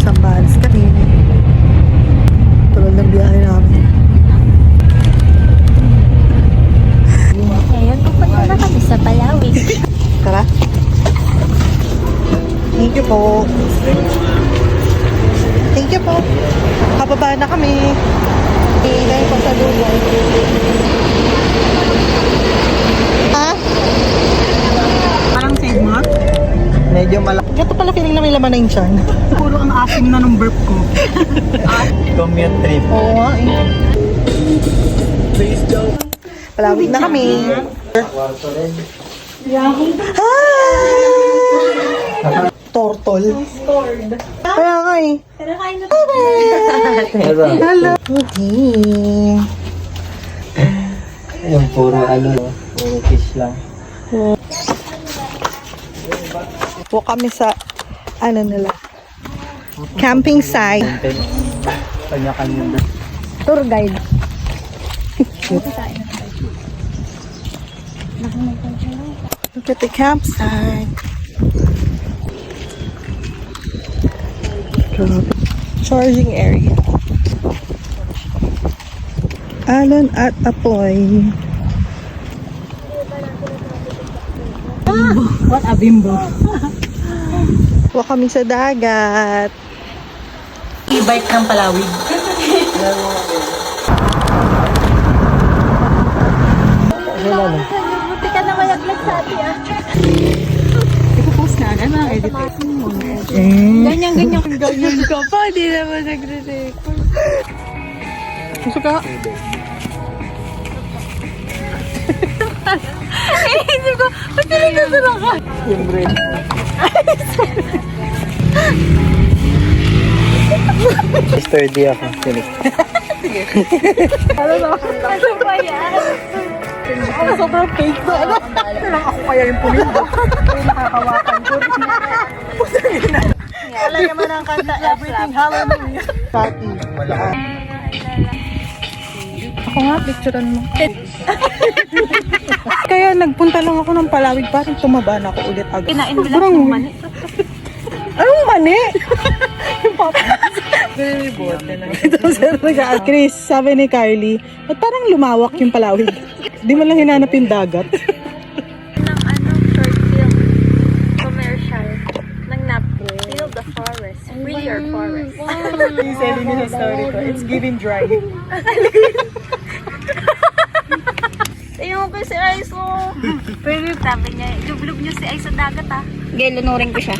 Sambales kami. Tulad ng biyahe namin. Ngayon, pupunta na kami sa Palawig. Tara. Thank you po. Thank you po. Kababa na kami. Ngayon po sa Dubai. Ha? Parang save mo? Medyo malaki. Ganito pala feeling na may laman na yung tiyan. Puro ang asim na ng burp ko. Commute trip. Oo nga eh. Palawig na kami. Hi! Tortol. Kaya nga eh. Pero kain na Hello. Okay. Yung puro puro fish lang. Po kami sa nila. Camping site. Kanya-kanya. Tour guide. Look at the campsite. Charging area. Alon at Apoy. What a bimbo. Huwag kami sa dagat. E-bike ng Palawig. Buti ka na malaglag sa ati ah. Ipo-post na agad na edit. Ganyan ka pa. Di naman nagre-record. Gusto ka? Isip ko, ba't pinagdadala ka? Yung brain. Sturdy ako. Tinik. Ano ba yan? Sobrang fake na. Lang ako kaya yung pulindo. Yung nakakawakan ko. Alam naman ang kanta, everything hallelujah. Pati. Ako nga, picturean mo. Kaya nagpunta lang ako ng Palawig, parang tumaba na ako ulit agad. Kinain mo lang yung mani. Anong mani? Yung papa. Chris, sabi ni Carly, ba't parang lumawak yung Palawig? Di mo lang hinanap yung dagat. Ng short film commercial ng NAPCO. Feel the forest. Feel your forest. Yung selling niya sa story ko, it's giving dry. Ayun ko si Aiso. Pero sabi niya, lublog niyo si Aiso dagat ah. Gaya, lunurin ko siya.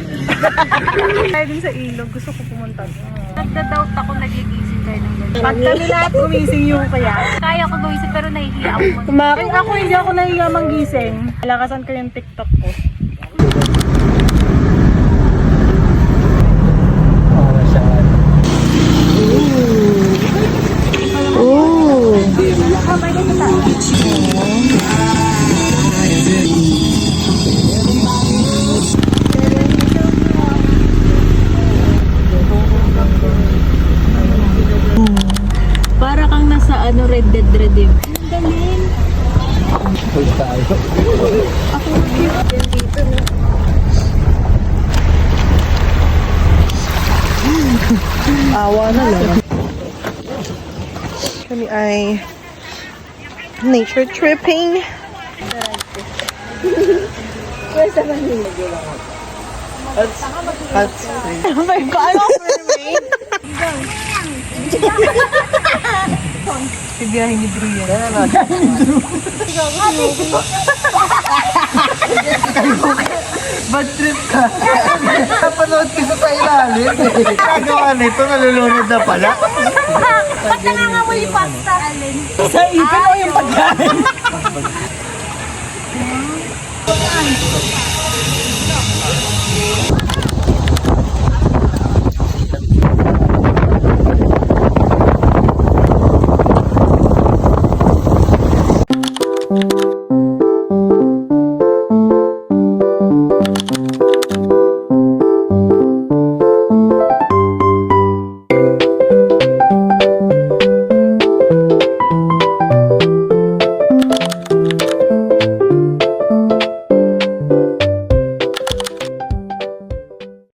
Kaya din sa ilog, gusto ko pumunta. Nagda-doubt ako nagigising tayo ng ganyan. Pag kami lahat gumising yung kaya. Kaya ko gumising pero nahihiya ako mag- Kumakin ako, hindi ako nahiya manggising. Lakasan ko yung TikTok ko. Para siyang Ooh. Para kang nasa Red Dead Redemption. Galing. full tayo. Awa na lang. Kami ay nature tripping. Hot spring. Oh my God! Si biyahe ni Brian. Bad trip ka. Napanood kasi sa ilalim. Nagawa nito, nalulunod na pala. Ba't nangangamoy yung pasta, Alin? Sa ipin o yung pagkain?